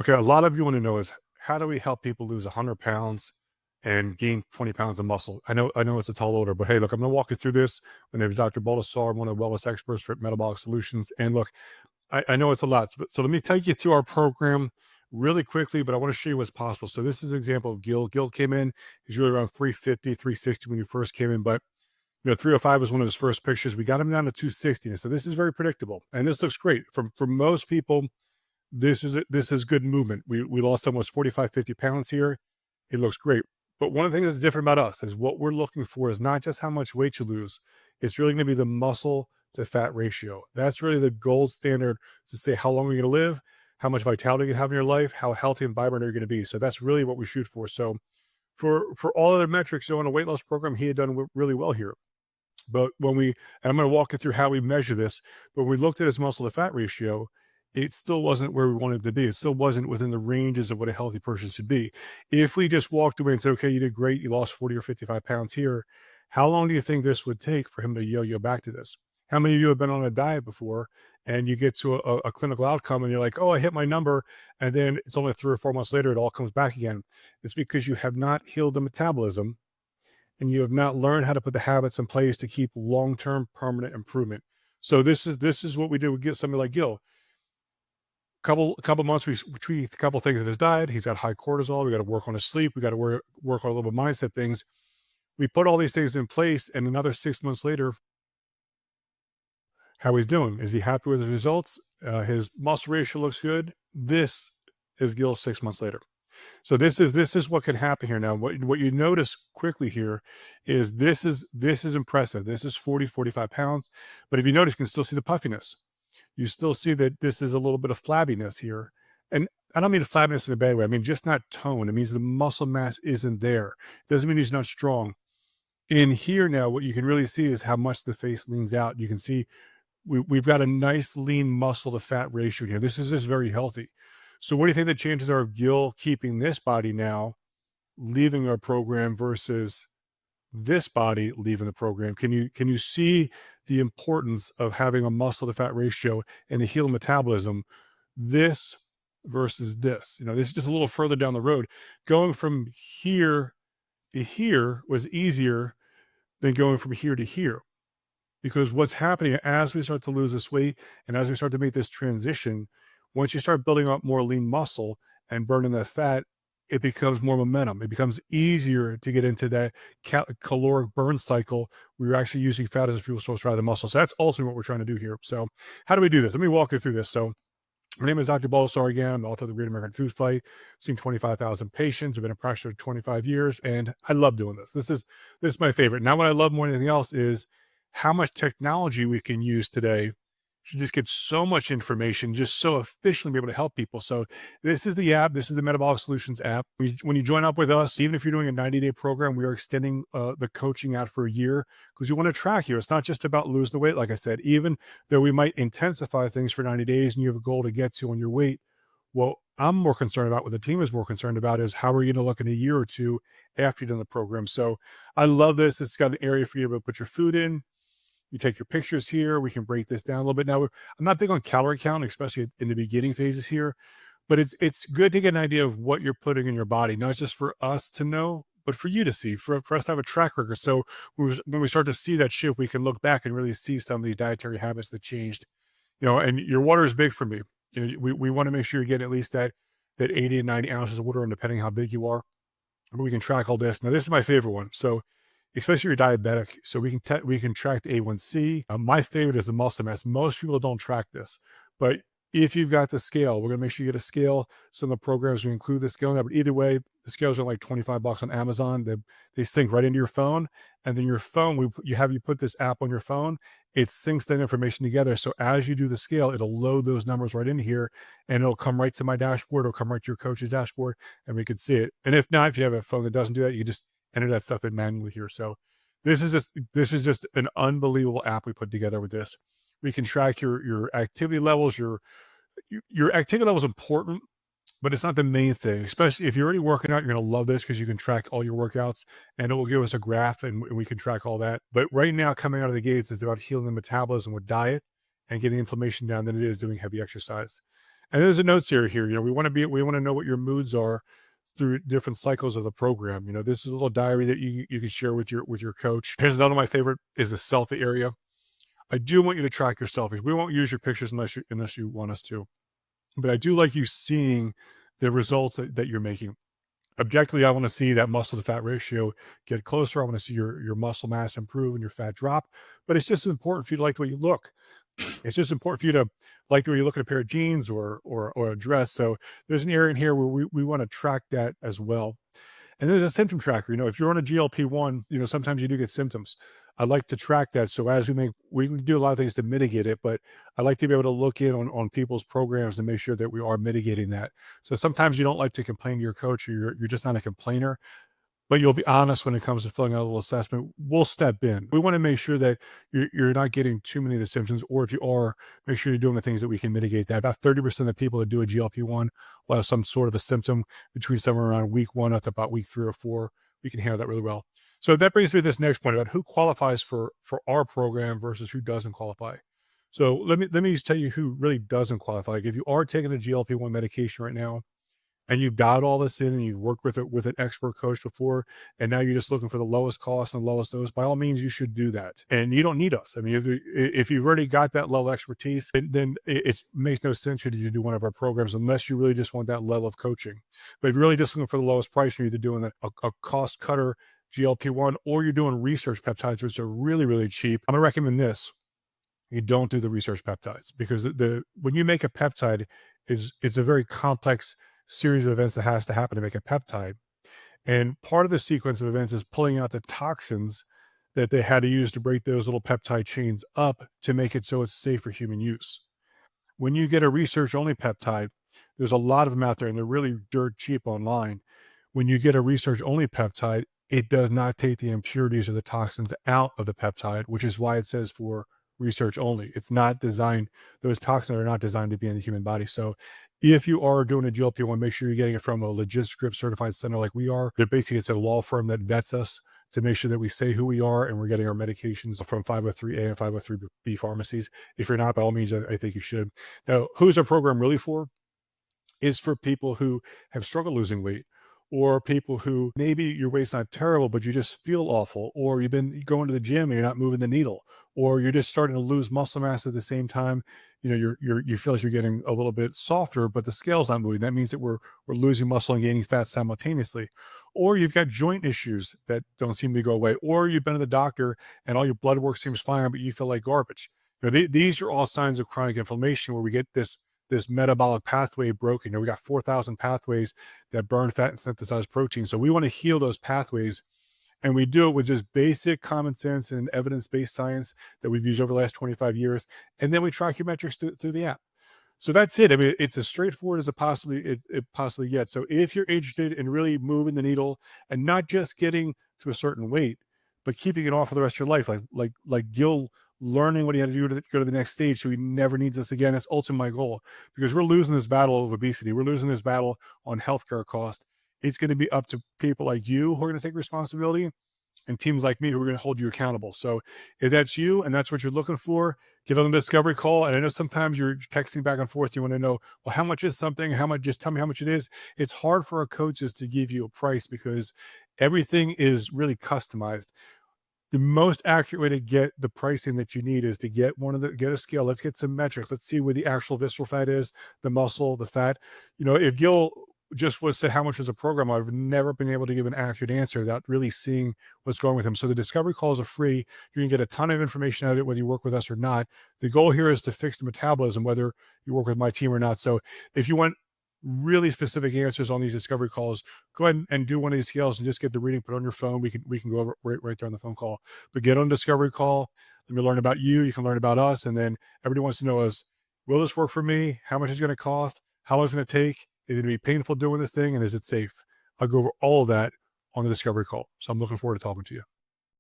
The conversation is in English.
Okay, a lot of you want to know is how do we help people lose 100 pounds and gain 20 pounds of muscle? I know it's a tall order, but hey, look, I'm going to walk you through this. My name is Dr. Baldasare. I'm one of the wellness experts for Metabolic Solutions. And look, I know it's a lot, so let me take you through our program really quickly, but I want to show you what's possible. So this is an example of Gil. Gil came in, he's really around 350, 360 when he first came in, but 305 was one of his first pictures. We got him down to 260. So this is very predictable. And this looks great. For most people, this is good movement. We lost almost 45, 50 pounds here. It looks great. But one of the things that's different about us is what we're looking for is not just how much weight you lose. It's really going to be the muscle to fat ratio. That's really the gold standard to say how long you're going to live, how much vitality you have in your life, how healthy and vibrant are you going to be. So that's really what we shoot for. So for all other metrics, in a weight loss program, he had done really well here. But and I'm going to walk you through how we measure this, but when we looked at his muscle to fat ratio, it still wasn't where we wanted it to be. It still wasn't within the ranges of what a healthy person should be. If we just walked away and said, okay, you did great, you lost 40 or 55 pounds here, how long do you think this would take for him to yo yo back to this? How many of you have been on a diet before and you get to a clinical outcome and you're like, oh, I hit my number. And then it's only 3 or 4 months later, it all comes back again. It's because you have not healed the metabolism and you have not learned how to put the habits in place to keep long-term permanent improvement. So this is what we do. We get somebody like Gil. Couple months, we tweak a couple things in his diet. He's got high cortisol. We got to work on his sleep. We got to work on a little bit of mindset things. We put all these things in place, and another 6 months later, how he's doing? Is he happy with his results? His muscle ratio looks good. This is Gil 6 months later. So this is what can happen here now. What you notice quickly here is this is impressive. This is 40, 45 pounds. But if you notice, you can still see the puffiness. You still see that this is a little bit of flabbiness here. And I don't mean flabbiness in a bad way. I mean just not tone. It means the muscle mass isn't there. It doesn't mean he's not strong. In here now, what you can really see is how much the face leans out. You can see we've got a nice lean muscle to fat ratio here. This is just very healthy. So what do you think the chances are of Gil keeping this body now, leaving our program versus this body leaving the program? Can you see the importance of having a muscle to fat ratio and the healed metabolism? This versus this. This is just a little further down the road. Going from here to here was easier than going from here to here. Because what's happening as we start to lose this weight and as we start to make this transition, once you start building up more lean muscle and burning that fat, it becomes more momentum. It becomes easier to get into that caloric burn cycle where you're actually using fat as a fuel source rather than muscle. So that's ultimately what we're trying to do here. So, how do we do this? Let me walk you through this. So, my name is Dr. Baldasare again. I'm the author of the Great American Food Fight. I've seen 25,000 patients. I've been a practitioner for 25 years, and I love doing this. This is my favorite. Now, what I love more than anything else is how much technology we can use today to just get so much information, just so efficiently be able to help people. So this is the app. This is the Metabolic Solutions app. When you join up with us, even if you're doing a 90-day program, we are extending the coaching out for a year because we want to track you. It's not just about lose the weight, like I said. Even though we might intensify things for 90 days and you have a goal to get to on your weight, what I'm more concerned about, what the team is more concerned about, is how are you going to look in a year or two after you've done the program. So I love this. It's got an area for you to put your food in. You take your pictures here. We can break this down a little bit. Now, I'm not big on calorie count, especially in the beginning phases here, but it's good to get an idea of what you're putting in your body, not just for us to know, but for you to see, for us to have a track record. So when we start to see that shift, we can look back and really see some of the dietary habits that changed. And your water is big for me. We want to make sure you get at least that 80 and 90 ounces of water, and depending how big you are, but we can track all this. Now, this is my favorite one. So especially if you're diabetic. So we can track the A1C. My favorite is the muscle mass. Most people don't track this, but if you've got the scale, we're gonna make sure you get a scale. Some of the programs we include the scale in that, but either way, the scales are like $25 on Amazon. They sync right into your phone, and then your phone, you put this app on your phone. It syncs that information together. So as you do the scale, it'll load those numbers right in here, and it'll come right to my dashboard. It'll come right to your coach's dashboard, and we could see it. And if not, if you have a phone that doesn't do that, you just enter that stuff in manually here. So this is just an unbelievable app we put together with this. We can track your activity levels. Your activity level is important, but it's not the main thing. Especially if you're already working out, you're gonna love this because you can track all your workouts, and it will give us a graph, and we can track all that. But right now, coming out of the gates, is about healing the metabolism with diet and getting inflammation down than it is doing heavy exercise. And there's a notes here. We want to know what your moods are through different cycles of the program. This is a little diary that you can share with your coach. Here's another of my favorite is the selfie area. I do want you to track your selfies. We won't use your pictures unless you want us to. But I do like you seeing the results that you're making. Objectively, I want to see that muscle to fat ratio get closer. I want to see your muscle mass improve and your fat drop. But it's just important for you to like the way you look. It's just important for you to like the way you look at a pair of jeans or a dress. So there's an area in here where we want to track that as well. And there's a symptom tracker. If you're on a GLP-1, sometimes you do get symptoms. I like to track that. So as we can do a lot of things to mitigate it, but I like to be able to look in on people's programs and make sure that we are mitigating that. So sometimes you don't like to complain to your coach, or you're just not a complainer, but you'll be honest when it comes to filling out a little assessment. We'll step in. We want to make sure that you're not getting too many of the symptoms, or if you are, make sure you're doing the things that we can mitigate that. About 30% of people that do a GLP-1 will have some sort of a symptom between somewhere around week 1 up to about week 3 or 4. We can handle that really well. So that brings me to this next point about who qualifies for our program versus who doesn't qualify. So let me just tell you who really doesn't qualify. Like if you are taking a GLP-1 medication right now, and you've dialed all this in and you've worked with an expert coach before, and now you're just looking for the lowest cost and lowest dose, by all means, you should do that. And you don't need us. I mean, if you've already got that level of expertise, then it makes no sense for you to do one of our programs unless you really just want that level of coaching. But if you're really just looking for the lowest price, you're either doing a cost cutter GLP-1, or you're doing research peptides, which are really, really cheap. I'm gonna recommend this. You don't do the research peptides, because the when you make a peptide, it's a very complex series of events that has to happen to make a peptide. And part of the sequence of events is pulling out the toxins that they had to use to break those little peptide chains up to make it so it's safe for human use. When you get a research only peptide, there's a lot of them out there and they're really dirt cheap online. When you get a research only peptide, it does not take the impurities or the toxins out of the peptide, which is why it says for research only. It's not designed, those toxins are not designed to be in the human body. So if you are doing a GLP-1, make sure you're getting it from a legit script certified center like we are. They're basically, it's a law firm that vets us to make sure that we say who we are and we're getting our medications from 503A and 503B pharmacies. If you're not, by all means, I think you should. Now, who's our program really for? Is for people who have struggled losing weight, or people who maybe your weight's not terrible, but you just feel awful, or you've been going to the gym and you're not moving the needle, or you're just starting to lose muscle mass at the same time. You feel like you're getting a little bit softer, but the scale's not moving. That means that we're losing muscle and gaining fat simultaneously. Or you've got joint issues that don't seem to go away, or you've been to the doctor and all your blood work seems fine, but you feel like garbage. These are all signs of chronic inflammation where we get this metabolic pathway broken. We got 4,000 pathways that burn fat and synthesize protein. So we want to heal those pathways. And we do it with just basic common sense and evidence-based science that we've used over the last 25 years. And then we track your metrics through the app. So that's it. I mean, it's as straightforward as it possibly gets. So if you're interested in really moving the needle and not just getting to a certain weight, but keeping it off for the rest of your life, like Gil learning what he had to do to go to the next stage so he never needs us again. That's ultimately my goal, because we're losing this battle of obesity. We're losing this battle on healthcare cost. It's going to be up to people like you who are going to take responsibility, and teams like me who are going to hold you accountable. So if that's you and that's what you're looking for, get on the discovery call. And I know sometimes you're texting back and forth. You want to know, well, how much is something? How much? Just tell me how much it is. It's hard for our coaches to give you a price because everything is really customized. The most accurate way to get the pricing that you need is to get get a scale. Let's get some metrics. Let's see where the actual visceral fat is, the muscle, the fat. If Gil just was to how much is a program, I've never been able to give an accurate answer without really seeing what's going with him. So the discovery calls are free. You can get a ton of information out of it, whether you work with us or not. The goal here is to fix the metabolism, whether you work with my team or not. So if you want really specific answers on these discovery calls, go ahead and do one of these scales and just get the reading put on your phone. We can go over right there on the phone call. But get on discovery call. Let me learn about you. You can learn about us. And then everybody wants to know is, will this work for me? How much is it going to cost? How long is it going to take? Is it going to be painful doing this thing? And is it safe? I'll go over all of that on the discovery call. So I'm looking forward to talking to you.